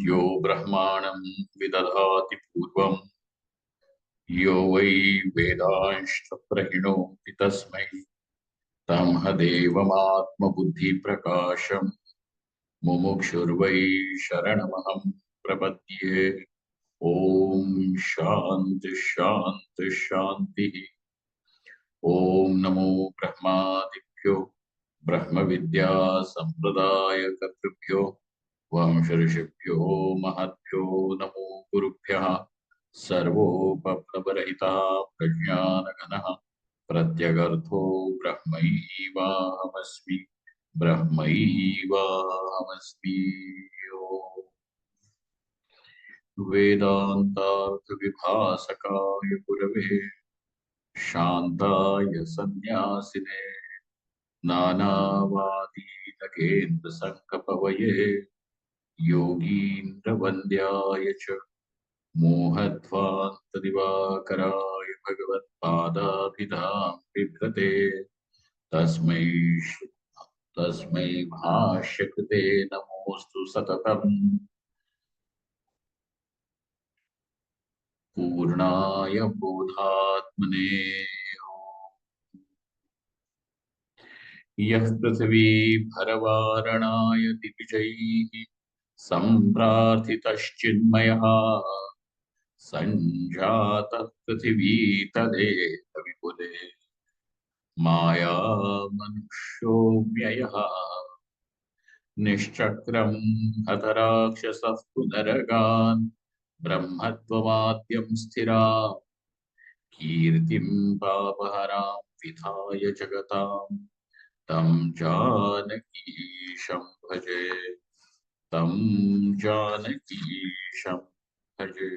यो ब्रह्माणं विदधाति पूर्वं यो वै वेदांश्च प्रहिणोति तस्मै तमहदेवमात्मबुद्धिप्रकाशम् मुमुक्षुर्वै शरणमहं प्रपद्ये। ॐ शान्ति शान्ति शान्तिः। ॐ नमो ब्रह्मादिभ्यो ब्रह्मविद्या संप्रदायकर्तृभ्यो वंश ऋषिभ्यो महद्भ्यो नमो गुरुभ्यः। सर्वोपप्लवरहिता प्रज्ञानघनः प्रत्यगर्थो ब्रह्मैवाहमस्मि ब्रह्मैवाहमस्मि। ओम्। वेदान्तार्थविभासकाय गुरवे शान्ताय सन्न्यासिने नानावादीनगेन्द्रसङ्गपवये योगीन्द्रवन्द्याय च मोहध्वान्तदिवाकराय भगवत्पादाभिधां बिभ्रते तस्मै भाष्यकृते नमोऽस्तु सततम्। पूर्णाय बोधात्मने। यः पृथिवी भरवारणाय दिविजैः सम्प्रार्थितश्चिन्मयः सञ्जातः पृथिवीतलेह विपुले मायामनुष्यो व्ययः निश्चक्रं हतराक्षसः पुनरगान् ब्रह्मत्वमाद्यं स्थिरा कीर्तिं पापहरां विधाय जगतां तं जानकीशं भजे तं जानकीशं भजे।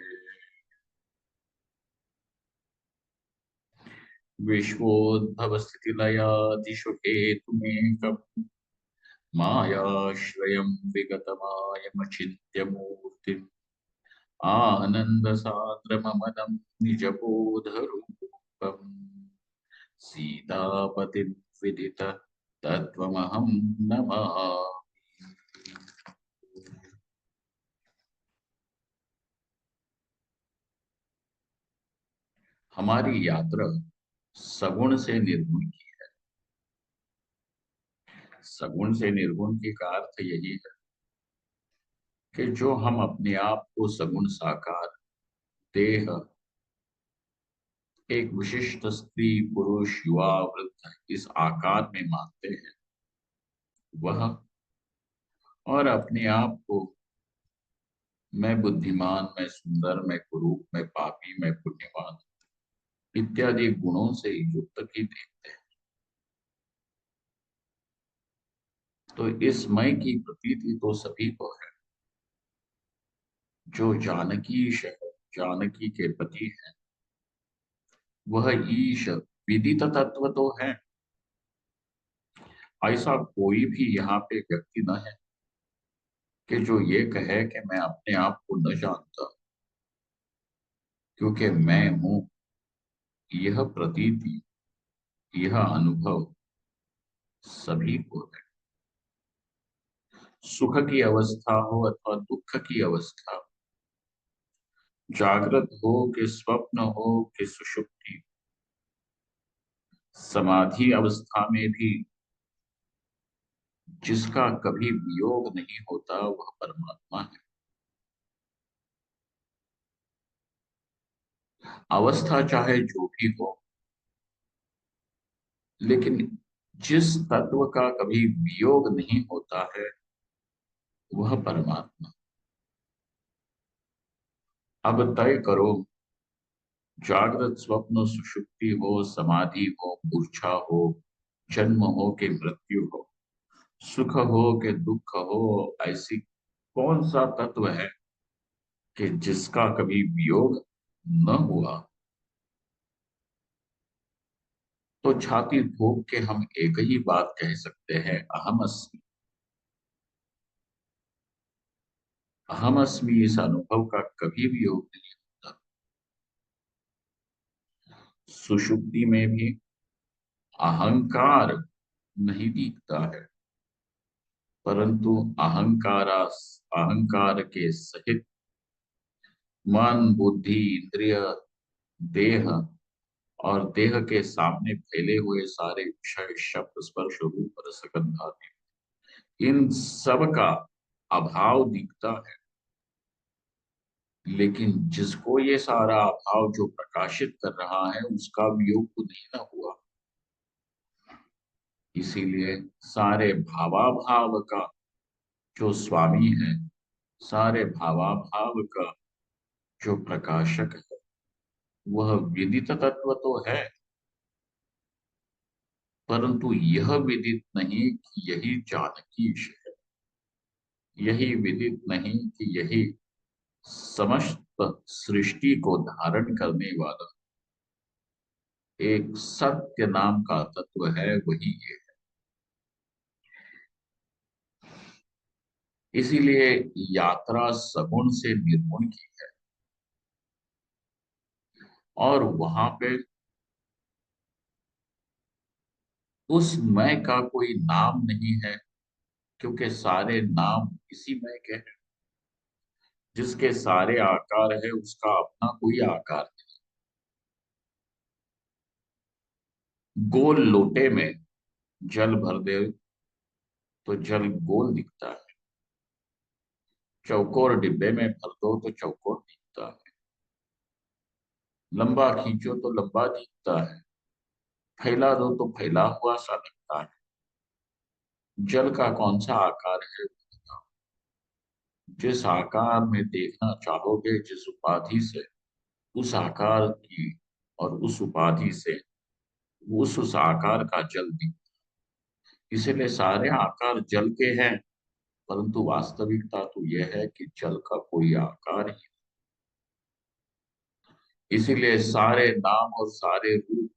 विश्वोद्भवस्थितिलयादिषु हेतुमेकम् मायाश्रयं विगतमायमचिन्त्यमूर्तिम् आनन्दसान्द्रममलं निजबोधरूपम् सीतापतिं विदित तत्त्वमहं नमामि। हमारी यात्रा सगुण से निर्गुण की है। सगुण से निर्गुण की का अर्थ यही है कि जो हम अपने आप को सगुण साकार देह एक विशिष्ट स्त्री पुरुष युवा वृद्ध इस आकार में मानते हैं वह, और अपने आप को मैं बुद्धिमान, मैं सुंदर, मैं कुरूप, मैं पापी, मैं पुण्यवान इत्यादि गुणों से युक्त ही देखते हैं। तो इस मैं की प्रतीति तो सभी को है। जो जानकीश है, जानकी के पति है, वह ईश विदित तत्व तो है। ऐसा कोई भी यहाँ पे व्यक्ति न है कि जो ये कहे कि मैं अपने आप को न जानता, क्योंकि मैं हूं। यह प्रतीति, यह अनुभव सभी को है। सुख की अवस्था हो अथवा दुख की अवस्था, जागृत हो कि स्वप्न हो कि सुषुप्ति, समाधि अवस्था में भी जिसका कभी वियोग नहीं होता वह परमात्मा है। अवस्था चाहे जो भी हो, लेकिन जिस तत्व का कभी वियोग नहीं होता है वह परमात्मा। अब तय करो, जागृत स्वप्न सुषुप्ति हो, समाधि हो, मूर्छा हो, जन्म हो कि मृत्यु हो, सुख हो कि दुख हो, ऐसी कौन सा तत्व है कि जिसका कभी वियोग न हुआ? तो छाती ठोक के हम एक ही बात कह सकते हैं, अहम अस्मि। अहम अस्मि इस अनुभव का कभी वियोग नहीं होता। सुषुप्ति में भी अहंकार नहीं दिखता है, परंतु अहंकार के सहित मन, बुद्धि, इंद्रिय, देह और देह के सामने फैले हुए सारे विषय, शब्द, स्पर्श, रूप, रस, गंध आदि, इन सब का अभाव दिखता है। लेकिन जिसको ये सारा अभाव जो प्रकाशित कर रहा है, उसका वियोग तो नहीं ना हुआ। इसीलिए सारे भावाभाव का जो स्वामी है, सारे भावाभाव का जो प्रकाशक है, वह विदित तत्व तो है, परंतु यह विदित नहीं कि यही जानकीश है। यही विदित नहीं कि यही समस्त सृष्टि को धारण करने वाला एक सत्य नाम का तत्व है, वही ये। इसीलिए यात्रा सगुण से निर्गुण की है, और वहां पे उस मैं का कोई नाम नहीं है, क्योंकि सारे नाम इसी मैं के हैं। जिसके सारे आकार है, उसका अपना कोई आकार नहीं। गोल लोटे में जल भर दे तो जल गोल दिखता है, चौकोर डिब्बे में भर दो तो चौकोर दिखता है, लंबा खींचो तो लंबा दिखता है, फैला दो तो फैला हुआ सा लगता है। जल का कौन सा आकार है, बताओ। जिस आकार में देखना चाहोगे, जिस उपाधि से, उस आकार की और उस उपाधि से उस आकार का जल दिखता। इसीलिए सारे आकार जल के हैं, परंतु वास्तविकता तो यह है कि जल का कोई आकार ही। इसीलिए सारे नाम और सारे रूप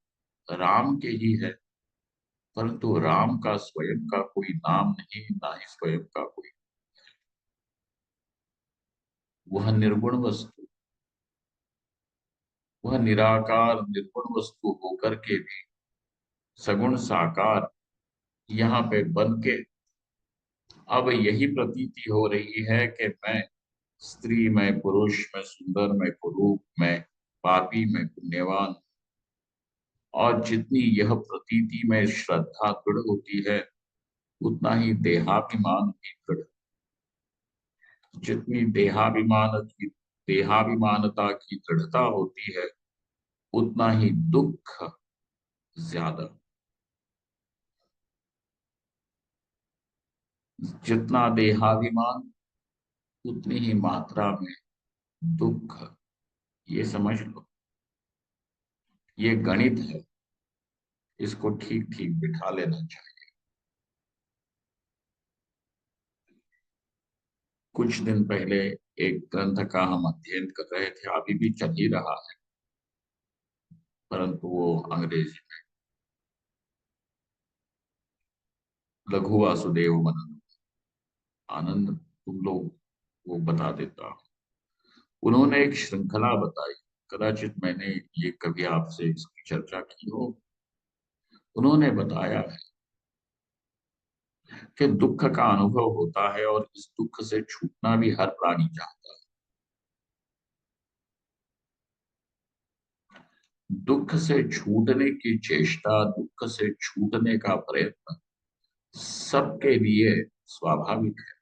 राम के ही है, परंतु राम का स्वयं का कोई नाम नहीं, ना ही स्वयं का कोई। वह निर्गुण वस्तु, वह निराकार निर्गुण वस्तु होकर के भी सगुण साकार यहाँ पे बन के अब यही प्रतीति हो रही है कि मैं स्त्री, मैं पुरुष, मैं सुंदर, मैं कुरूप, मैं पापी, मैं पुण्यवान। और जितनी यह प्रतीति में श्रद्धा दृढ़ होती है, उतना ही देहाभिमान भी दृढ़। जितनी देहाभिमानता की दृढ़ता होती है, उतना ही दुख ज्यादा। जितना देहाभिमान, उतनी ही मात्रा में दुख। ये समझ लो, ये गणित है, इसको ठीक ठीक बिठा लेना चाहिए। कुछ दिन पहले एक ग्रंथ का हम अध्ययन कर रहे थे, अभी भी चल ही रहा है, परंतु वो अंग्रेजी में, लघु वासुदेव मनन आनंद, तुम लोग वो बता देता हूँ। उन्होंने एक श्रृंखला बताई, कदाचित मैंने ये कभी आपसे इसकी चर्चा की हो। उन्होंने बताया है कि दुख का अनुभव होता है, और इस दुख से छूटना भी हर प्राणी चाहता है। दुख से छूटने की चेष्टा, दुख से छूटने का प्रयत्न सबके लिए स्वाभाविक है।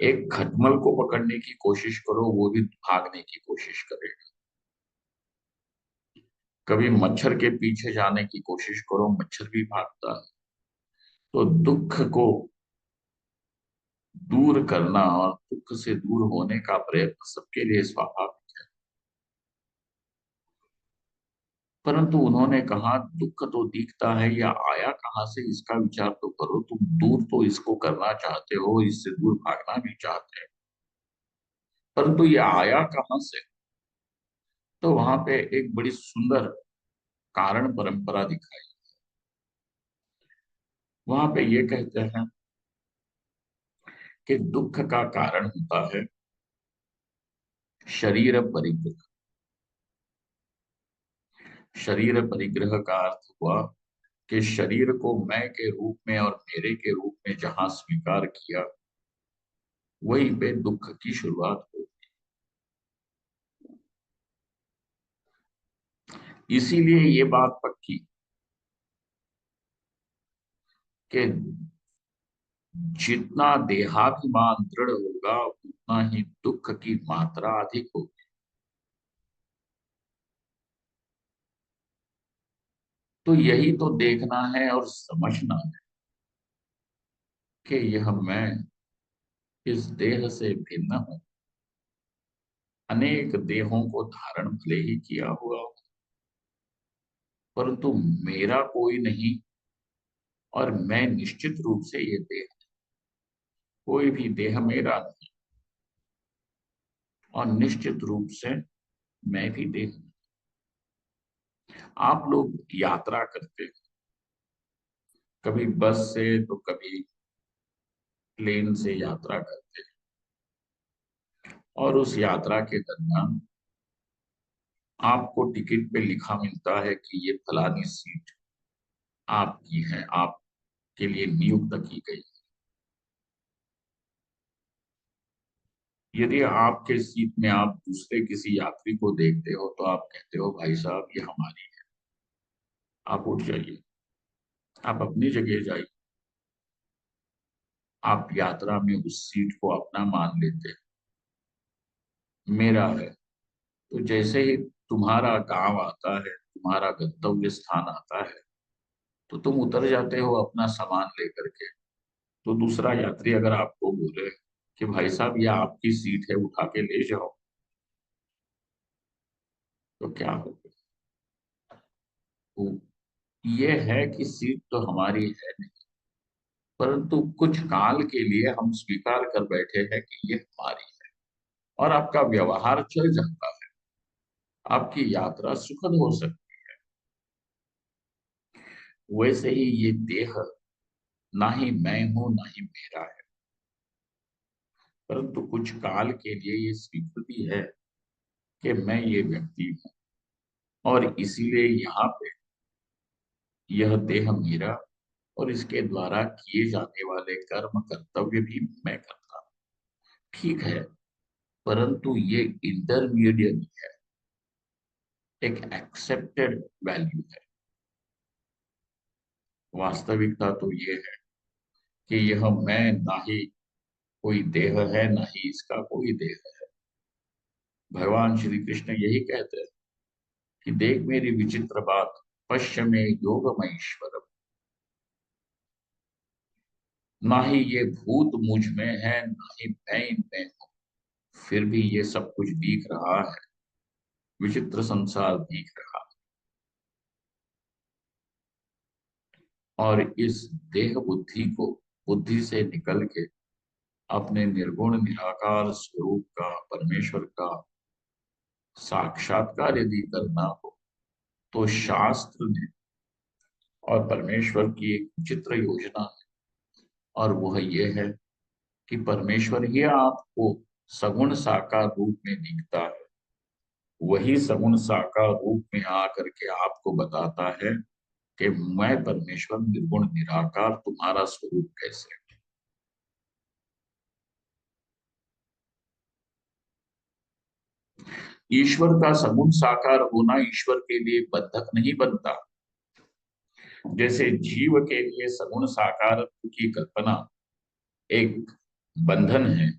एक खटमल को पकड़ने की कोशिश करो, वो भी भागने की कोशिश करेगा। कभी मच्छर के पीछे जाने की कोशिश करो, मच्छर भी भागता है। तो दुख को दूर करना और दुख से दूर होने का प्रयत्न सबके लिए स्वाभाविक है। परंतु उन्होंने कहा, दुख तो दिखता है, या आया कहाँ से, इसका विचार तो करो। तुम दूर तो इसको करना चाहते हो, इससे दूर भागना भी चाहते हैं, परंतु ये आया कहाँ से। तो वहां पे एक बड़ी सुंदर कारण परंपरा दिखाई। वहां पे ये कहते हैं कि दुख का कारण होता है शरीर परिग्रह। शरीर परिग्रह का अर्थ हुआ कि शरीर को मैं के रूप में और मेरे के रूप में जहां स्वीकार किया, वहीं पे दुख की शुरुआत हो। इसीलिए ये बात पक्की कि जितना देहाभिमान दृढ़ होगा उतना ही दुख की मात्रा अधिक होगी। तो यही तो देखना है और समझना है कि यह मैं इस देह से भिन्न हूं। अनेक देहों को धारण भले ही किया हुआ हो, परंतु मेरा कोई नहीं। और मैं निश्चित रूप से ये देह, कोई भी देह मेरा नहीं, और निश्चित रूप से मैं भी देह नहीं। आप लोग यात्रा करते हैं, कभी बस से तो कभी प्लेन से यात्रा करते हैं, और उस यात्रा के दरमियान आपको टिकट पे लिखा मिलता है कि ये फलानी सीट आपकी है, आपके लिए नियुक्त की गई। यदि आपके सीट में आप दूसरे किसी यात्री को देखते हो तो आप कहते हो भाई साहब ये हमारी है, आप उठ जाइए, आप अपनी जगह जाइए। आप यात्रा में उस सीट को अपना मान लेते हैं, मेरा है। तो जैसे ही तुम्हारा गांव आता है, तुम्हारा गंतव्य स्थान आता है, तो तुम उतर जाते हो अपना सामान लेकर के। तो दूसरा यात्री अगर आपको बोले कि भाई साहब ये आपकी सीट है, उठा के ले जाओ, तो क्या होगा? तो ये है कि सीट तो हमारी है नहीं, परंतु कुछ काल के लिए हम स्वीकार कर बैठे हैं कि ये हमारी है, और आपका व्यवहार चल जाता है, आपकी यात्रा सुखद हो सकती। वैसे ही ये देह ना ही मैं हूं ना ही मेरा है, परंतु कुछ काल के लिए ये स्वीकृति है कि मैं ये व्यक्ति हूं, और इसीलिए यहाँ पे यह देह मेरा, और इसके द्वारा किए जाने वाले कर्म कर्तव्य भी मैं करता हूँ। ठीक है, परंतु ये इंटरमीडिएट है, एक एक्सेप्टेड वैल्यू है। वास्तविकता तो ये है कि यह मैं ना ही कोई देह है, ना ही इसका कोई देह है। भगवान श्री कृष्ण यही कहते हैं कि देख मेरी विचित्र बात, पश्य में योगमईश्वरम। ना ही ये भूत मुझ में है, ना ही मैं इनमें हूं, फिर भी ये सब कुछ दिख रहा है, विचित्र संसार दिख रहा है। और इस देह बुद्धि को बुद्धि से निकल के अपने निर्गुण निराकार स्वरूप का, परमेश्वर का साक्षात्कार यदि करना हो, तो शास्त्र ने और परमेश्वर की एक विचित्र योजना है, और वह ये है कि परमेश्वर ही आपको सगुण साकार रूप में दिखता है। वही सगुण साकार रूप में आकर के आपको बताता है कि मैं परमेश्वर निर्गुण निराकार तुम्हारा स्वरूप कैसे है। ईश्वर का सगुण साकार होना ईश्वर के लिए बंधक नहीं बनता। जैसे जीव के लिए सगुण साकार की कल्पना एक बंधन है,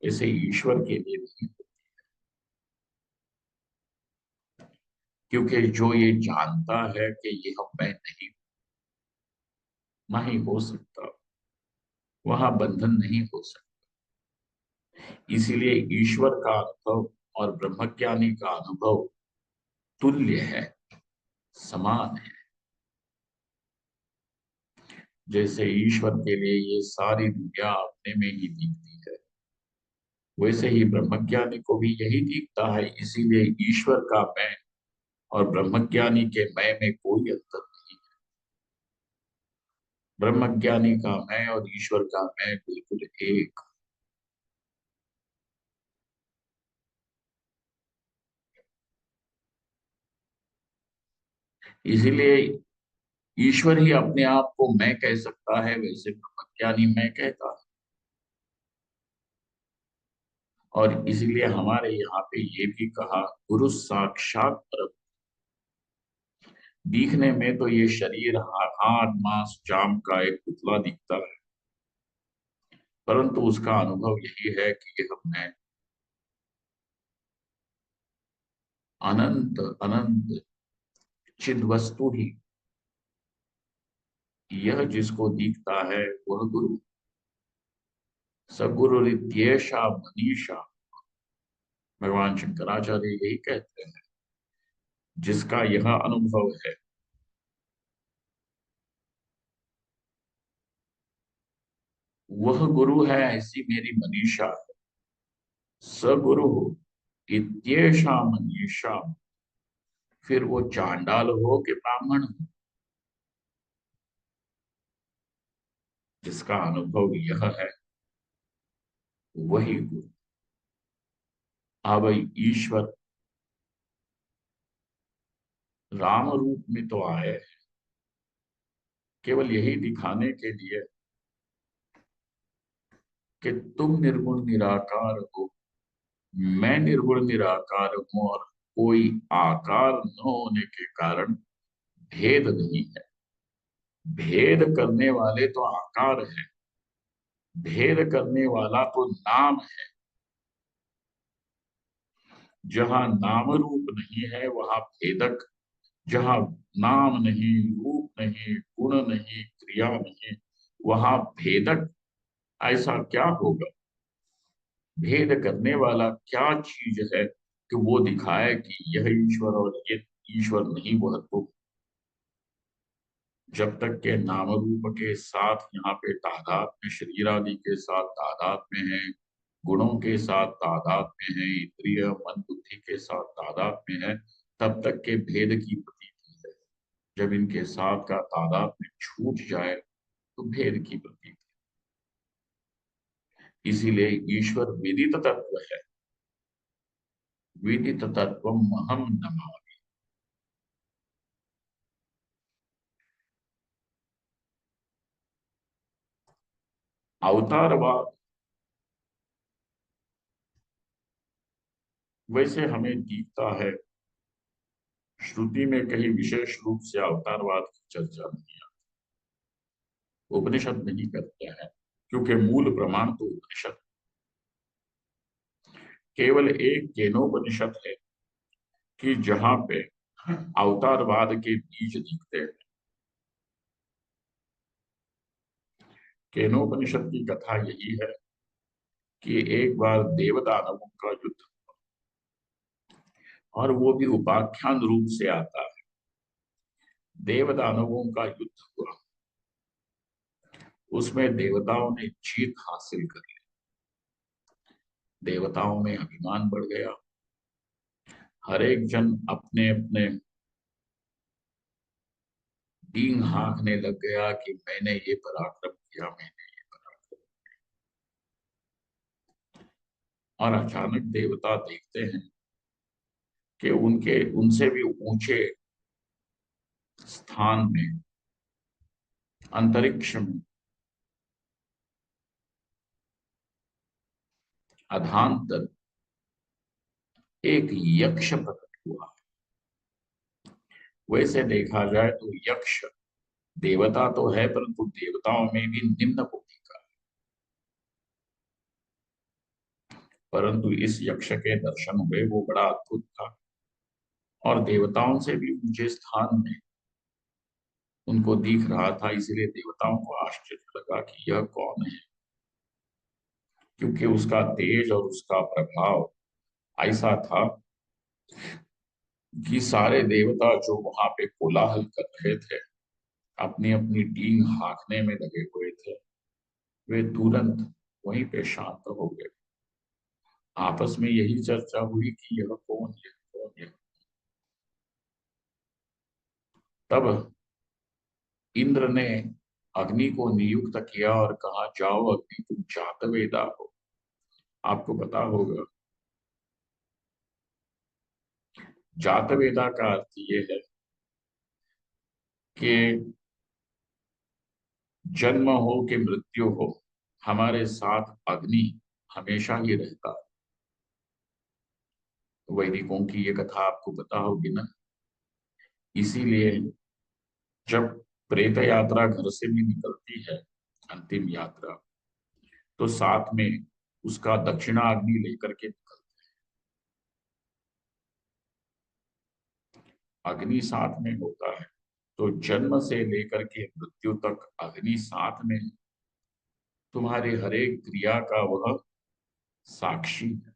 वैसे ईश्वर के लिए नहीं। क्योंकि जो ये जानता है कि ये हम मैं नहीं, नहीं हो सकता, वहां बंधन नहीं हो सकता। इसीलिए ईश्वर का अनुभव और ब्रह्मज्ञानी का अनुभव तुल्य है, समान है। जैसे ईश्वर के लिए ये सारी दुनिया अपने में ही दिखती है, वैसे ही ब्रह्मज्ञानी को भी यही दिखता है। इसीलिए ईश्वर का मैं और ब्रह्मज्ञानी के मैं में कोई अंतर नहीं। ब्रह्मज्ञानी का मैं और ईश्वर का मैं बिल्कुल एक। इसीलिए ईश्वर ही अपने आप को मैं कह सकता है, वैसे ब्रह्मज्ञानी मैं कहता है। और इसलिए हमारे यहाँ पे ये भी कहा गुरु साक्षात परम। दिखने में तो ये शरीर हाथ मांस चाम का एक पुतला दिखता है, परंतु उसका अनुभव यही है कि हमने अनंत अनंत चिद वस्तु ही, यह जिसको दिखता है वह गुरु। सगुरु रित्येषा मनीषा, भगवान शंकराचार्य यही कहते हैं, जिसका यह अनुभव है वह गुरु है, ऐसी मेरी मनीषा है। सगुरु इत्येषा मनीषा, फिर वो चांडाल हो कि ब्राह्मण हो, जिसका अनुभव यह है वही गुरु। अब ईश्वर राम रूप में तो आए हैं, केवल यही दिखाने के लिए कि तुम निर्गुण निराकार हो, मैं निर्गुण निराकार हूं, और कोई आकार न होने के कारण भेद नहीं है। भेद करने वाले तो आकार है, भेद करने वाला तो नाम है। जहां नाम रूप नहीं है वहां भेदक, जहां नाम नहीं, रूप नहीं, गुण नहीं, क्रिया नहीं, वहां भेदक ऐसा क्या होगा? भेद करने वाला क्या चीज है कि वो दिखाए कि यह ईश्वर और ये ईश्वर नहीं, वह तो। जब तक के नाम रूप के साथ यहाँ पे तादाद में, शरीर आदि के साथ तादाद में है, गुणों के साथ तादाद में है, इंद्रिय मन बुद्धि के साथ तादाद में है, तब तक के भेद की प्रतीति है। जब इनके साथ का तादाद में छूट जाए तो भेद की प्रतीति। इसीलिए ईश्वर विदित तत्व है। विदित तत्व अहम नमामि। अवतारवाद वैसे हमें दिखता है, श्रुति में कहीं विशेष रूप से अवतारवाद की चर्चा नहीं है, उपनिषद नहीं करते हैं, क्योंकि मूल प्रमाण तो उपनिषद, केवल एक केनोपनिषद है कि जहां पे अवतारवाद के बीज दिखते हैं। केनोपनिषद की कथा यही है कि एक बार देवदानवों का युद्ध, और वो भी उपाख्यान रूप से आता है। देवदानवों का युद्ध हुआ, उसमें देवताओं ने जीत हासिल कर ली। देवताओं में अभिमान बढ़ गया, हर एक जन अपने अपने डींग हाँकने लग गया कि मैंने ये पराक्रम किया, मैंने ये पराक्रम। और अचानक देवता देखते हैं कि उनके उनसे भी ऊंचे स्थान में, अंतरिक्ष में, अधांतर एक यक्ष प्रकट हुआ। वैसे देखा जाए तो यक्ष देवता तो है, परंतु देवताओं में भी निम्न कोटि का। परंतु इस यक्ष के दर्शन हुए, वो बड़ा अद्भुत था, और देवताओं से भी ऊंचे स्थान में उनको दिख रहा था। इसलिए देवताओं को आश्चर्य लगा कि यह कौन है, क्योंकि उसका तेज और उसका प्रभाव ऐसा था कि सारे देवता जो वहां पे कोलाहल कर रहे थे, अपनी अपनी टीम हाँकने में लगे हुए थे, वे तुरंत वहीं पे शांत हो गए। आपस में यही चर्चा हुई कि यह कौन है, कौन है। तब इंद्र ने अग्नि को नियुक्त किया और कहा, जाओ अग्नि, तुम जातवेदा हो। आपको पता होगा, जातवेदा का अर्थ ये है कि जन्म हो कि मृत्यु हो, हमारे साथ अग्नि हमेशा ही रहता है। वैदिकों की ये कथा आपको पता होगी ना। इसीलिए जब प्रेत यात्रा घर से भी निकलती है, अंतिम यात्रा, तो साथ में उसका दक्षिणाग्नि लेकर के निकलती है। अग्नि साथ में होता है, तो जन्म से लेकर के मृत्यु तक अग्नि साथ में तुम्हारे हर एक क्रिया का वह साक्षी है।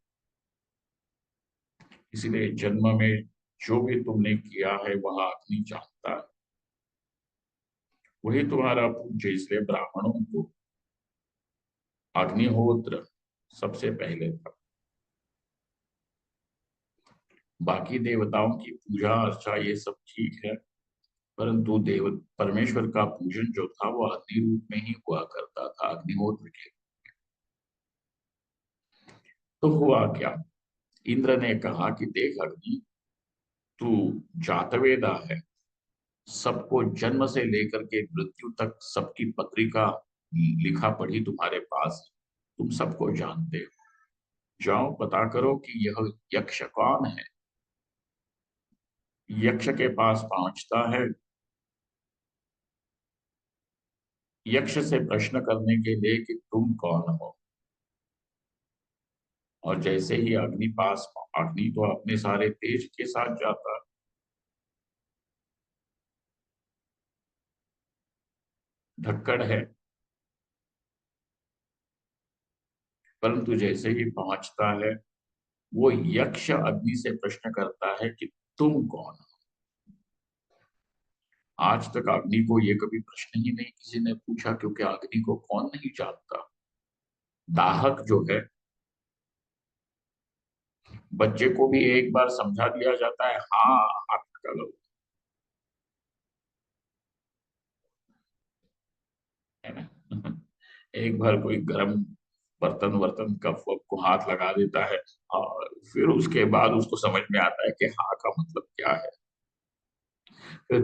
इसलिए जन्म में जो भी तुमने किया है वह अग्नि जानता है। वही तुम्हारा पूज्य, इसलिए ब्राह्मणों को अग्निहोत्र सबसे पहले था। बाकी देवताओं की पूजा अर्चा ये सब ठीक है, परंतु देव परमेश्वर का पूजन जो था वो अग्नि रूप में ही हुआ करता था, अग्निहोत्र के। तो हुआ क्या, इंद्र ने कहा कि देख अग्नि, तू जातवेदा है, सबको जन्म से लेकर के मृत्यु तक सबकी पत्रिका लिखा पढ़ी तुम्हारे पास है, तुम सबको जानते हो। जाओ पता करो कि यह यक्ष कौन है। यक्ष के पास पहुंचता है, यक्ष से प्रश्न करने के लिए कि तुम कौन हो। और जैसे ही अग्नि तो अपने सारे तेज के साथ जाता, धक्कड़ है, परंतु जैसे ही पहुंचता है वो यक्ष अग्नि से प्रश्न करता है कि तुम कौन हो। आज तक अग्नि को ये कभी प्रश्न ही नहीं किसी ने पूछा, क्योंकि अग्नि को कौन नहीं जानता। दाहक जो है, बच्चे को भी एक बार समझा दिया जाता है, हाँ हाथ लगा लो, है ना। एक बार कोई गर्म बर्तन वर्तन कप वप को हाथ लगा देता है, और फिर उसके बाद उसको समझ में आता है कि हाँ का मतलब क्या है। तो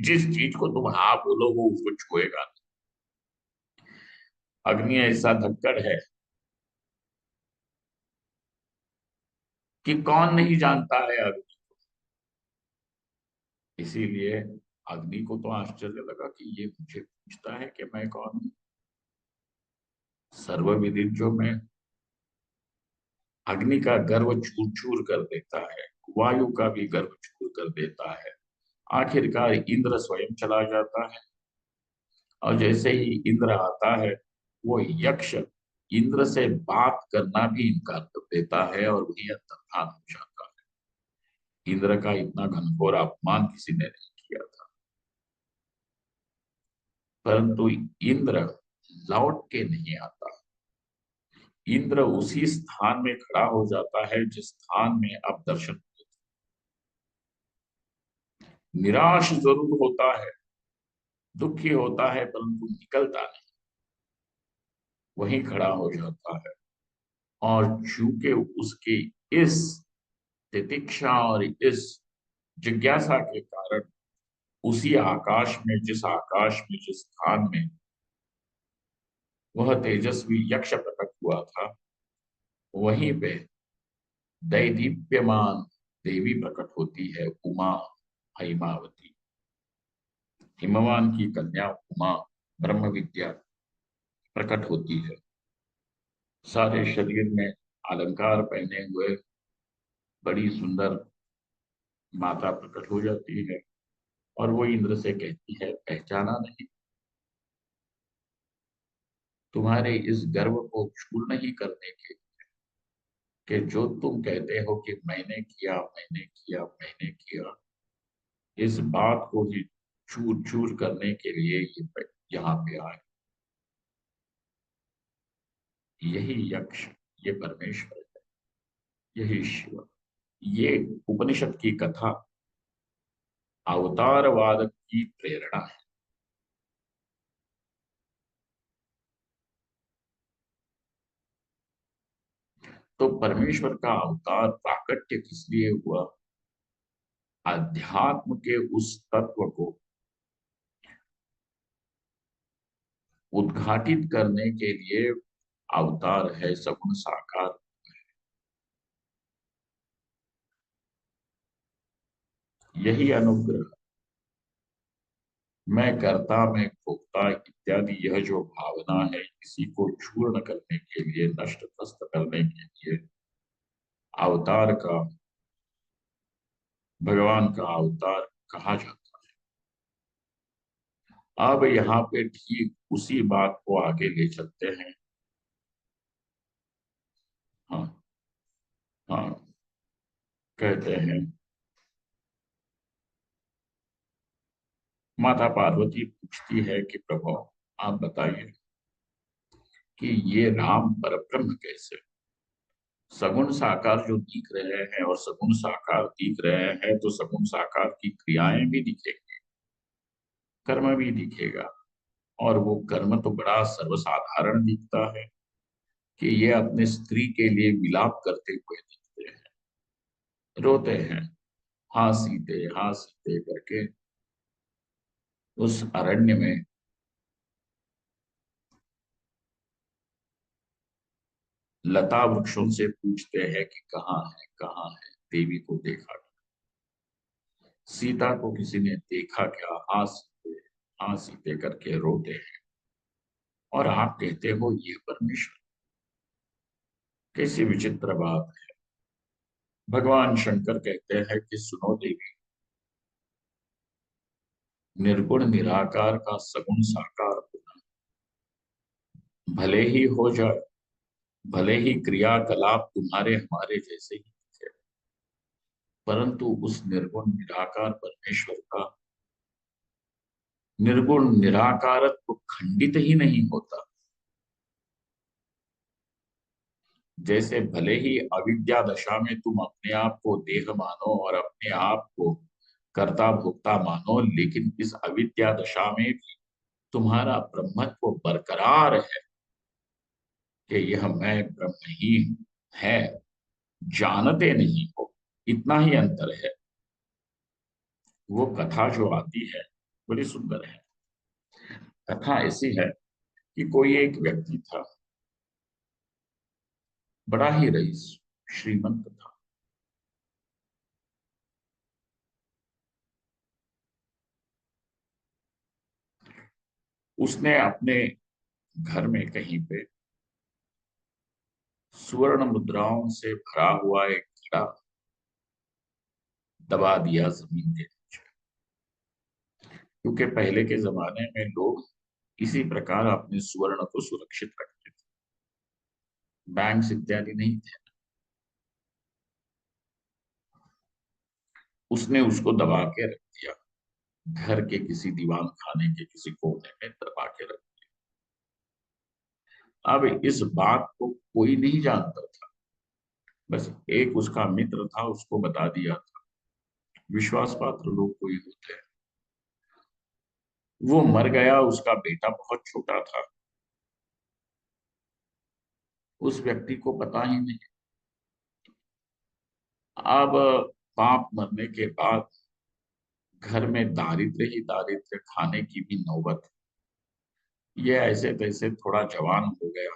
जिस चीज को तुम हाँ बोलो वो उसको छुएगा। अग्नि ऐसा धक्कड़ है कि कौन नहीं जानता है अग्नि। इसीलिए अग्नि को तो आश्चर्य लगा कि ये मुझे पूछता है कि मैं कौन हूं। सर्वविदित जो मैं, अग्नि का गर्व चूर चूर कर देता है, वायु का भी गर्व चूर कर देता है। आखिरकार इंद्र स्वयं चला जाता है, और जैसे ही इंद्र आता है वो यक्ष इंद्र से बात करना भी इनकार कर देता है और वही अंतर्धान हो जाता है। इंद्र का इतना घनघोर अपमान किसी ने नहीं किया था। परंतु इंद्र लौट के नहीं आता। इंद्र उसी स्थान में खड़ा हो जाता है जिस स्थान में अब दर्शन हुए थे। निराश जरूर होता है, दुखी होता है, परंतु निकलता नहीं, वहीं खड़ा हो जाता है। और चूंकि उसकी इस तितिक्षा और इस जिज्ञासा के कारण उसी आकाश में, जिस स्थान में वह तेजस्वी यक्ष प्रकट हुआ था, वहीं पे दैदीप्यमान देवी प्रकट होती है, उमा, हिमावती। हिमवान की कन्या उमा ब्रह्म विद्या प्रकट होती है। सारे शरीर में अलंकार पहने हुए बड़ी सुंदर माता प्रकट हो जाती है, और वो इंद्र से कहती है, पहचाना नहीं, तुम्हारे इस गर्व को चूर नहीं करने के, कि जो तुम कहते हो कि मैंने किया, मैंने किया, मैंने किया, इस बात को ही चूर चूर करने के लिए ये यहाँ पे आए। यही यक्ष, ये परमेश्वर है, यही शिव। ये उपनिषद की कथा अवतारवाद की प्रेरणा है। तो परमेश्वर का अवतार प्राकट्य किस लिए हुआ? अध्यात्म के उस तत्व को उद्घाटित करने के लिए। अवतार है सगुण साकार, यही अनुग्रह, मैं कर्ता मैं भोक्ता इत्यादि यह जो भावना है, इसी को चूर्ण करने के लिए, नष्ट ध्वस्त करने के लिए अवतार का, भगवान का अवतार कहा जाता है। अब यहाँ पे ठीक उसी बात को आगे ले चलते हैं। हाँ, हाँ, कहते हैं माता पार्वती पूछती है कि प्रभु आप बताइए कि ये राम परब्रह्म कैसे, सगुण साकार जो दिख रहे हैं, और सगुण साकार दिख रहे हैं तो सगुण साकार की क्रियाएं भी दिखेंगी, कर्म भी दिखेगा। और वो कर्म तो बड़ा सर्वसाधारण दिखता है कि ये अपने स्त्री के लिए विलाप करते हुए दिखते हैं, रोते हैं, हाँ सीते करके उस अरण्य में लता वृक्षों से पूछते हैं कि कहाँ है, देवी को देखा क्या? सीता को किसी ने देखा क्या? हाँ सीते करके रोते हैं। और आप कहते हो ये परमेश्वर, कैसी विचित्र बात है। भगवान शंकर कहते हैं कि सुनो देवी, निर्गुण निराकार का सगुण साकार होना भले ही हो जाए, भले ही क्रियाकलाप तुम्हारे हमारे जैसे ही दिखे, परंतु उस निर्गुण निराकार परमेश्वर का निर्गुण निराकारत्व खंडित ही नहीं होता। जैसे भले ही अविद्या दशा में तुम अपने आप को देह मानो और अपने आप को कर्ता भोक्ता मानो, लेकिन इस अविद्या दशा में भी तुम्हारा ब्रह्मत्व बरकरार है कि यह मैं ब्रह्म ही है, जानते नहीं हो, इतना ही अंतर है। वो कथा जो आती है बड़ी सुंदर है। कथा ऐसी है कि कोई एक व्यक्ति था, बड़ा ही रईस, श्रीमंत था। उसने अपने घर में कहीं पे सुवर्ण मुद्राओं से भरा हुआ एक घड़ा दबा दिया जमीन के नीचे, क्योंकि पहले के जमाने में लोग इसी प्रकार अपने सुवर्ण को सुरक्षित रखते थे, बैंक इत्यादि नहीं थे। उसने उसको दबा के रख दिया, घर के किसी दीवान खाने के किसी कोने में दबा के रख दिया। अब इस बात को कोई नहीं जानता था, बस एक उसका मित्र था, उसको बता दिया था। विश्वास पात्र लोग कोई होते हैं। वो मर गया, उसका बेटा बहुत छोटा था, उस व्यक्ति को पता ही नहीं। अब बाप मरने के बाद घर में दारिद्र्य ही दारिद्र्य, खाने की भी नौबत। ये ऐसे तैसे थोड़ा जवान हो गया,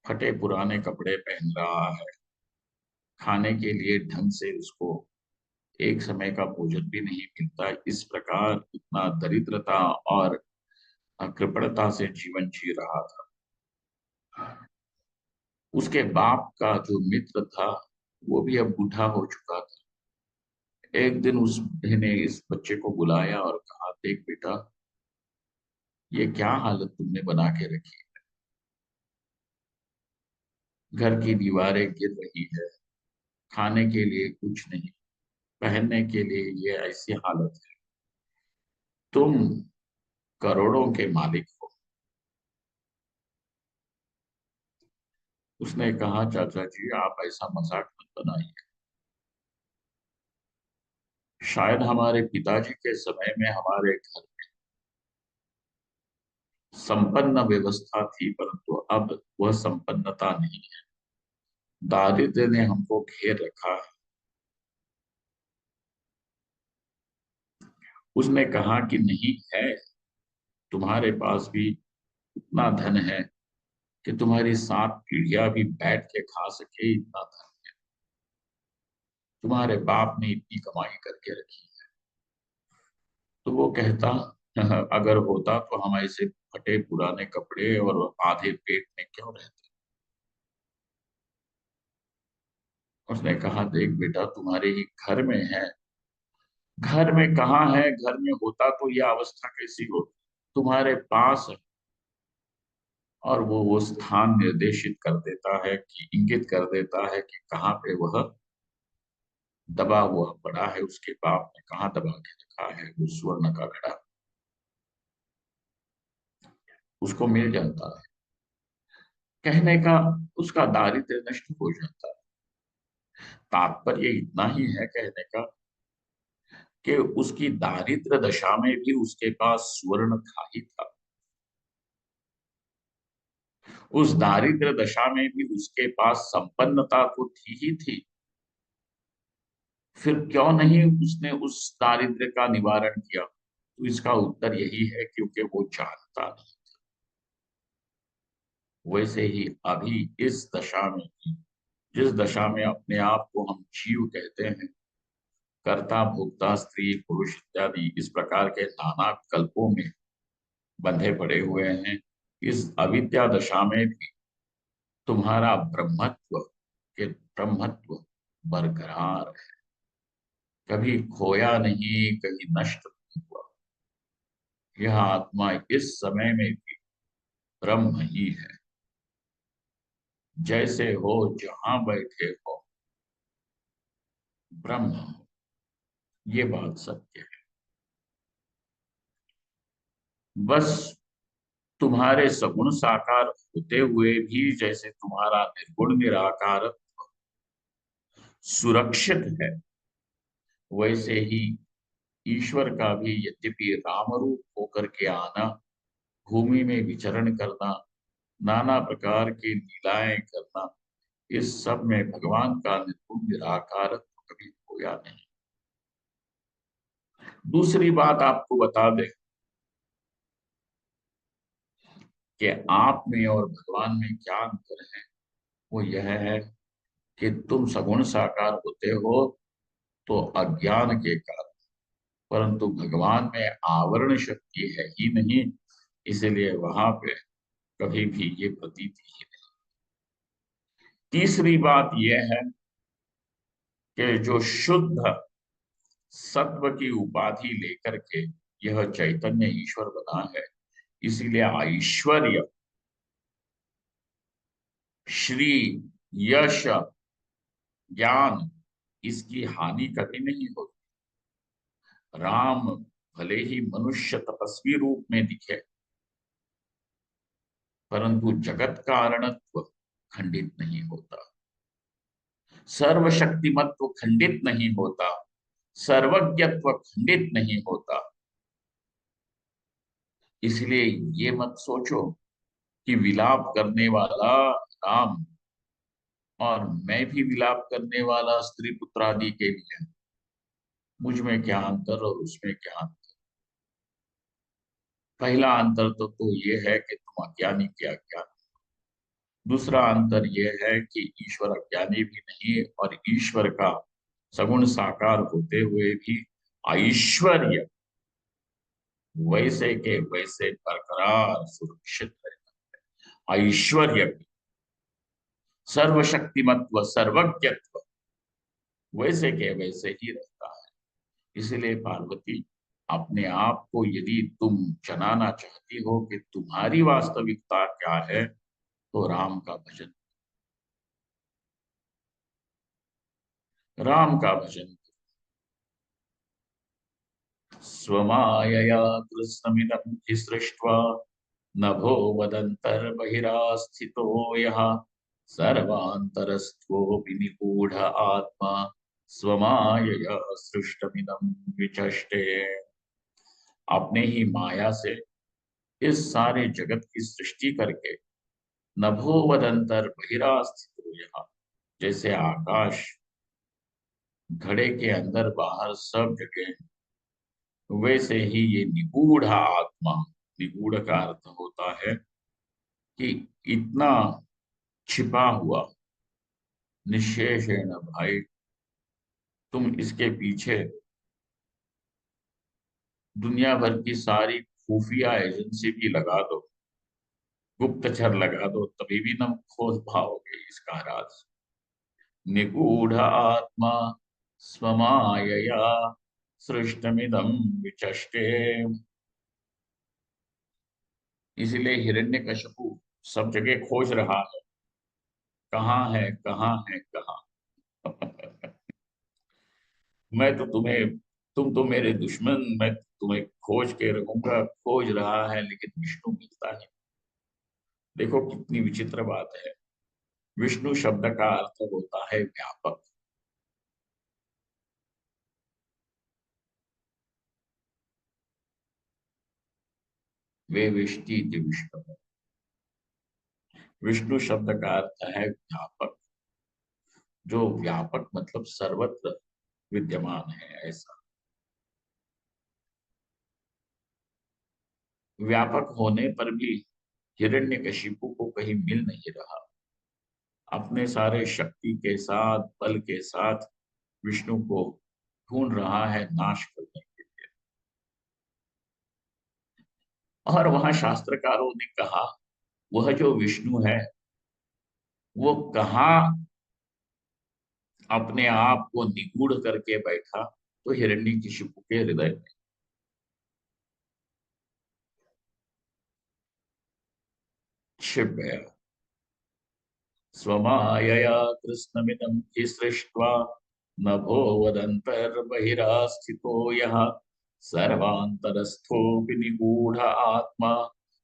फटे पुराने कपड़े पहन रहा है, खाने के लिए ढंग से उसको एक समय का भोजन भी नहीं मिलता। इस प्रकार इतना दरिद्रता और कृपणता से जीवन जी रहा था। उसके बाप का जो मित्र था वो भी अब बूढ़ा हो चुका था। एक दिन उस बूढ़े ने इस बच्चे को बुलाया और कहा, देख बेटा, ये क्या हालत तुमने बना के रखी, घर की दीवारें गिर रही है, खाने के लिए कुछ नहीं, पहनने के लिए ये ऐसी हालत है, तुम करोड़ों के मालिक हो। उसने कहा, चाचा जी आप ऐसा मजाक मत बनाइए, शायद हमारे पिताजी के समय में हमारे घर संपन्न व्यवस्था थी, परंतु अब वह संपन्नता नहीं है, दारिद्र्य ने हमको घेर रखा है। उसने कहा कि नहीं है, तुम्हारे पास भी इतना धन है कि तुम्हारी 7 पीढ़ियां भी बैठ के खा सके, इतना धन। तुम्हारे बाप ने इतनी कमाई करके रखी है। तो वो कहता, अगर होता तो हम ऐसे फटे पुराने कपड़े और आधे पेट में क्यों रहते। उसने कहा, देख बेटा, तुम्हारे ही घर में है। घर में कहाँ है, घर में होता तो यह अवस्था कैसी होती। तुम्हारे पास है। और वो स्थान निर्देशित कर देता है, कि इंगित कर देता है कि कहाँ पे वह दबा हुआ पड़ा है। उसके बाप ने कहाँ दबा के रखा है वो स्वर्ण का घड़ा। उसको मिल जाता है। कहने का, उसका दारिद्र्य नष्ट हो जाता है। तात्पर्य इतना ही है कहने का, कि उसकी दारिद्र दशा में भी उसके पास स्वर्ण था ही था। उस दारिद्र दशा में भी उसके पास संपन्नता तो थी ही थी। फिर क्यों नहीं उसने उस दारिद्र्य का निवारण किया। तो इसका उत्तर यही है, क्योंकि वो जानता नहीं। वैसे ही अभी इस दशा में भी, जिस दशा में अपने आप को हम जीव कहते हैं, कर्ता भोक्ता स्त्री पुरुष इत्यादि इस प्रकार के नाना कल्पों में बंधे पड़े हुए हैं, इस अविद्या दशा में भी तुम्हारा ब्रह्मत्व के ब्रह्मत्व बरकरार है। कभी खोया नहीं, कभी नष्ट नहीं हुआ। यह आत्मा इस समय में भी ब्रह्म ही है। जैसे हो, जहां बैठे हो, ब्रह्म हो। ये बात सत्य है। बस तुम्हारे सगुण साकार होते हुए भी जैसे तुम्हारा निर्गुण निराकार सुरक्षित है, वैसे ही ईश्वर का भी, यद्यपि राम रूप होकर के आना, भूमि में विचरण करना, नाना प्रकार की लीलाएं करना, इस सब में भगवान का निर्गुण निराकार कभी खोया नहीं। दूसरी बात आपको बता दें, कि आप में और भगवान में क्या अंतर है। वो यह है कि तुम सगुण साकार होते हो तो अज्ञान के कारण, परंतु भगवान में आवरण शक्ति है ही नहीं, इसलिए वहां पे कभी भी ये प्रतीति ही नहीं। तीसरी बात यह है कि जो शुद्ध सत्व की उपाधि लेकर के यह चैतन्य ईश्वर बना है, इसीलिए ऐश्वर्य, श्री, यश, ज्ञान, इसकी हानि कभी नहीं होती। राम भले ही मनुष्य तपस्वी रूप में दिखे, परंतु जगत कारणत्व खंडित नहीं होता। सर्वशक्तिमत्व खंडित नहीं होता। सर्वज्ञत्व खंडित नहीं होता। इसलिए ये मत सोचो कि विलाप करने वाला राम और मैं भी विलाप करने वाला स्त्री पुत्र आदि के लिए, मुझ में क्या अंतर और उसमें क्या अंतर। पहला अंतर तो ये है कि तुम अज्ञानी के अज्ञान। दूसरा अंतर यह है कि ईश्वर अज्ञानी भी नहीं, और ईश्वर का सगुण साकार होते हुए भी ऐश्वर्य वैसे के वैसे बरकरार सुरक्षित है। ऐश्वर्य भी, सर्वशक्तिमत्व, सर्वज्ञत्व वैसे के वैसे ही रहता है। इसलिए पार्वती, अपने आप को यदि तुम जनाना चाहती हो कि तुम्हारी वास्तविकता क्या है, तो राम का भजन, राम का भजन। स्वमायया कृष्णमिदं हि सृष्ट्वा नभो वदन्तर्बहिरास्थितो यः सर्वान्तरस्थोऽपि निगूढ आत्मा स्वमायया सृष्टमिदं विचष्टे। अपने ही माया से इस सारे जगत की सृष्टि करके नभो वदंतर बहिरास्थितो यः, जैसे आकाश घड़े के अंदर बाहर सब जगह, वैसे ही ये निगूढ़ आत्मा, निगूढ़ का अर्थ होता है कि इतना छिपा हुआ, निशेषण भाई, तुम इसके पीछे दुनिया भर की सारी खुफिया एजेंसी भी लगा दो, गुप्तचर लगा दो, तभी भी न खोज पाओगे इसका राज। निगूढ़ आत्मा स्वमायया सृष्टमिदं विचष्टे। इसलिए हिरण्यकशिपु सब जगह खोज रहा है, कहाँ है, कहाँ है, कहाँ। मैं तो तुम्हें, तुम तो मेरे दुश्मन, मैं तुम्हें खोज के रहूंगा, खोज रहा है लेकिन विष्णु मिलता है। देखो कितनी विचित्र बात है। विष्णु शब्द का अर्थ होता है व्यापक। वे विष्टि विष्णु। विष्णु शब्द का अर्थ है व्यापक। जो व्यापक मतलब सर्वत्र विद्यमान है, ऐसा। व्यापक होने पर भी हिरण्यकशिपु को कहीं मिल नहीं रहा। अपने सारे शक्ति के साथ, बल के साथ विष्णु को ढूंढ रहा है नाश करने के लिए। और वहां शास्त्रकारों ने कहा, वह जो विष्णु है वो कहाँ अपने आप को निगूढ़ करके बैठा, तो हिरण्यकशिपु के हृदय में छिप गया। स्वमायया कृष्णमिदं हि सृष्ट्वा नभो वदन्तर्बहिरास्थितो यः सर्वान्तरस्थोऽपि निगूढ़ आत्मा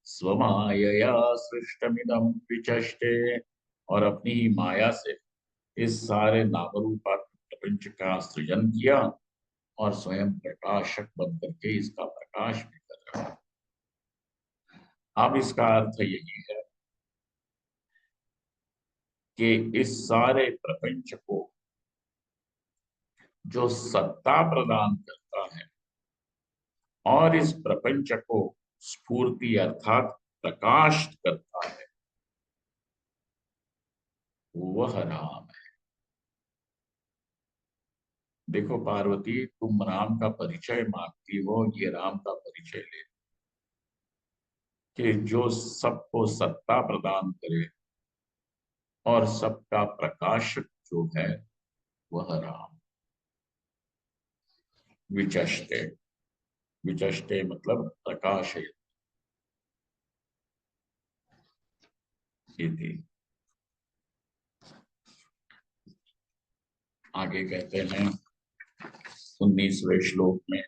स्वमायया सृष्टमिदं विचष्टे। और अपनी ही माया से इस सारे नामरूपात्मक प्रपंच का सृजन किया और स्वयं प्रकाशक बन करके इसका प्रकाश भी कर रहा है। अब इसका अर्थ यही है कि इस सारे प्रपंच को जो सत्ता प्रदान करता है और इस प्रपंच को स्फूर्ति अर्थात प्रकाश करता है, वह राम है। देखो पार्वती, तुम राम का परिचय मांगती हो, ये राम का परिचय ले, कि जो सबको सत्ता प्रदान करे और सबका प्रकाशक जो है वह राम। विचष्टे, विचष्टे मतलब प्रकाश है। आगे कहते हैं 19वें श्लोक में,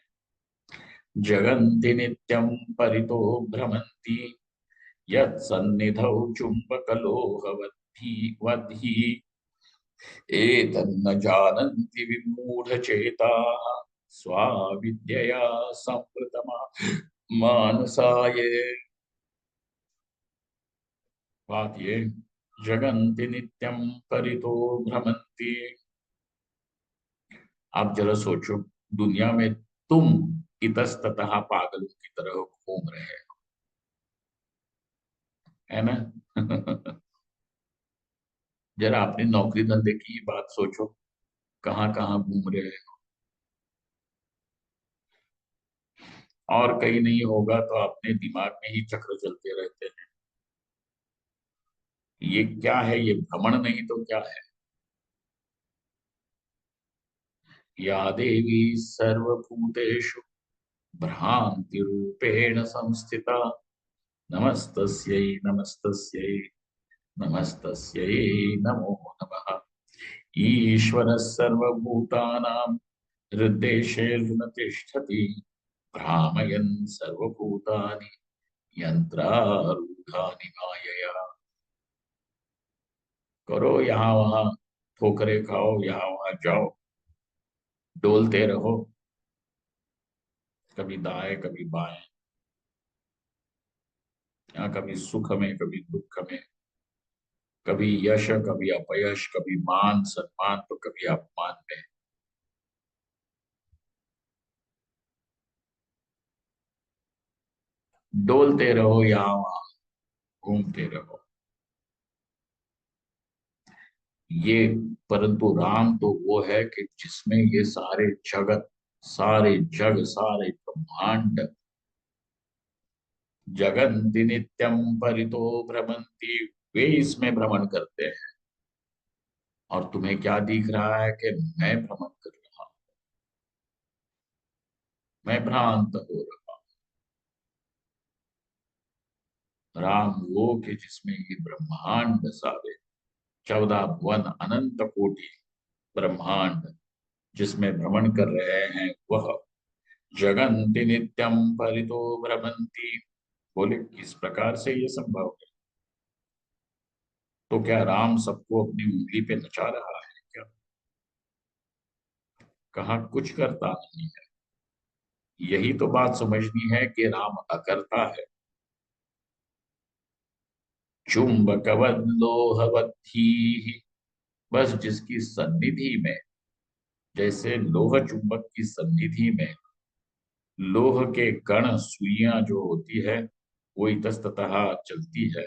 जगन्ति नित्यं परितो भ्रमन्ति यत्सन्निधौ चुम्बकलोहवद्भिः वद्हि एतन्न जानन्ति विमूढचेताः स्वाविद्यया संवृतमा मानसाये। बात ये, जगन्ति नित्यं परितो भ्रमन्ति। आप जरा सोचो, दुनिया में तुम इतस्ततः पागलों की तरह घूम रहे है ना। जरा अपनी नौकरी धंधे की ही बात सोचो, कहाँ कहाँ घूम रहे हैं। और कहीं नहीं होगा तो अपने दिमाग में ही चक्र चलते रहते हैं। ये क्या है, ये भ्रमण नहीं तो क्या है। या देवी सर्वभूतेषु भ्रांति रूपेण संस्थिता नमस्तस्यै नमस्तस्यै नमस्तस्यै नमो नमः। ईश्वरः सर्वभूतानां हृद्देशेऽर्जुन तिष्ठति भ्रामयन् सर्वभूतानि यंत्रारूढ़ानि मायया। करो यहाँ वहां, ठोकरे खाओ, यहाँ वहां जाओ, डोलते रहो, कभी दाएं कभी बाएं, यहाँ कभी सुख में कभी दुख में, कभी यश कभी अपयश, कभी मान सम्मान तो कभी अपमान में। डोलते रहो, यहाँ वहां घूमते रहो। ये परंतु राम तो वो है कि जिसमें ये सारे जगत, सारे जग, सारे ब्रह्मांड जगन्ति नित्यम परितो भ्रमंती, वे इसमें भ्रमण करते हैं। और तुम्हें क्या दिख रहा है कि मैं भ्रमण कर रहा हूं, मैं भ्रांत हो रहा हूं। राम वो कि जिसमें ये ब्रह्मांड सारे 14 भुवन अनंत कोटि ब्रह्मांड जिसमें भ्रमण कर रहे हैं, वह जगन्ति नित्यम परितो भ्रमंती। बोले किस प्रकार से ये संभव है? तो क्या राम सबको अपनी उंगली पे नचा रहा है क्या? कहा कुछ करता नहीं है। यही तो बात समझनी है कि राम अकर्ता है। चुंबकवद लोहवती, बस जिसकी सन्निधि में, जैसे लोह चुंबक की सन्निधि में लोह के कण सुइयां जो होती है वो इतस्ततः चलती है,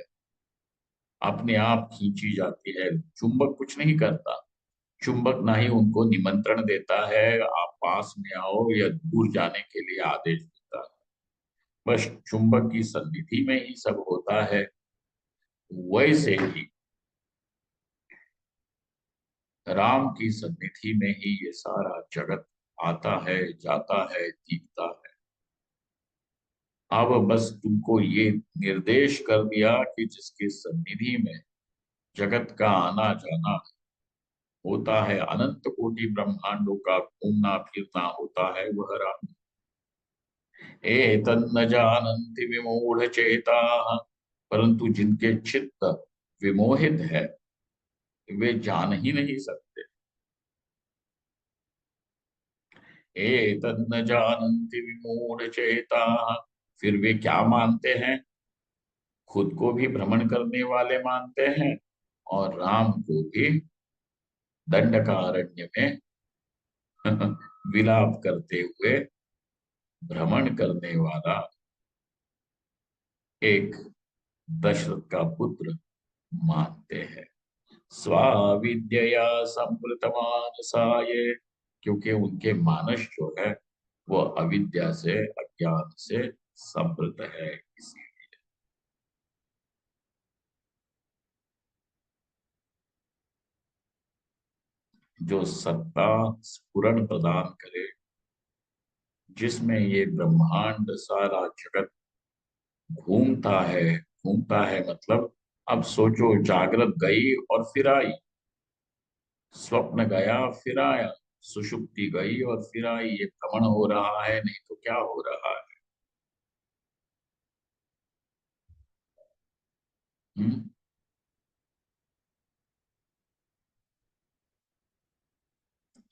अपने आप खींची जाती है। चुंबक कुछ नहीं करता। चुंबक ना ही उनको निमंत्रण देता है आप पास में आओ, या दूर जाने के लिए आदेश देता है। बस चुंबक की सन्निधि में ही सब होता है। वैसे ही राम की सन्निधि में ही ये सारा जगत आता है, जाता है, दिखता है। अब बस तुमको ये निर्देश कर दिया कि जिसकी सन्निधि में जगत का आना जाना होता है, अनंत कोटि ब्रह्मांडों का घूमना फिरना होता है, वह राम। एतन्न जानन्ति विमूढ़ चेता, परंतु जिनके चित्त विमोहित है वे जान ही नहीं सकते। एतन्न जानन्ति विमूढ़ चेता, फिर वे क्या मानते हैं? खुद को भी भ्रमण करने वाले मानते हैं और राम को भी दंडकारण्य में विलाप करते हुए भ्रमण करने वाला एक दशरथ का पुत्र मानते हैं। स्वाविद्यया संवृत मानसाय, क्योंकि उनके मानस जो है वो अविद्या से, अज्ञान से संवृत है। इसी जो सत्ता स्फुरण प्रदान करे, जिसमें ये ब्रह्मांड सारा जगत घूमता है मतलब, अब सोचो जागृत गई और फिर आई, स्वप्न गया फिर आया, सुषुप्ति गई और फिर आई, ये भ्रमण हो रहा है, नहीं तो क्या हो रहा है? हम्म?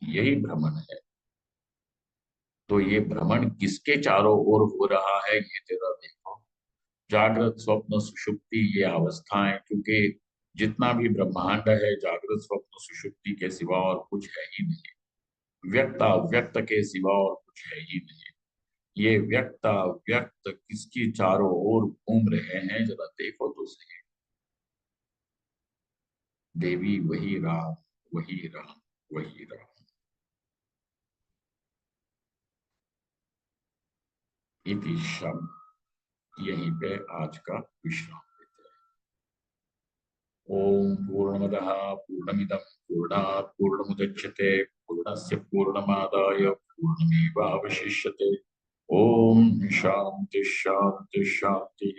यही भ्रमण है। तो ये भ्रमण किसके चारों ओर हो रहा है, ये जरा देखो। जागृत स्वप्न सुषुप्ति ये अवस्थाएं, क्योंकि जितना भी ब्रह्मांड है जागृत स्वप्न सुषुप्ति के सिवा और कुछ है ही नहीं। व्यक्त अव्यक्त के सिवा और कुछ है ही नहीं। ये व्यक्त अव्यक्त किसकी चारों ओर घूम रहे हैं, जरा देखो तो सही। देवी वही राम, वही राम, वही राम। इति शम, यहीं पे आज का विश्राम लेते हैं। ओम पूर्णमदः पूर्णमिदं पूर्णात् पूर्णमुदच्यते पूर्णस्य पूर्णमादाय पूर्णमेवावशिष्यते। ओम शांति शांति शांति।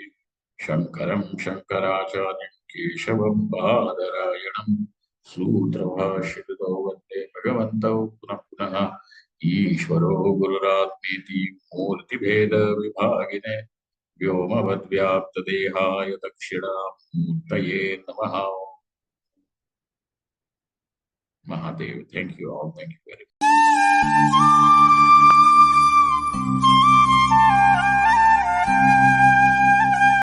शंकरं शंकराचार्यं केशवं बादरायणं सूत्रभाष्यकृतौ वन्दे भगवन्तौ पुनः पुनः। ईश्वरो गुरुरात्मेति मूर्तिभेद विभागिने व्योमवद्व्याप्तदेहाय दक्षिणामूर्तये नमः। Mahadev, thank you all, thank you very much.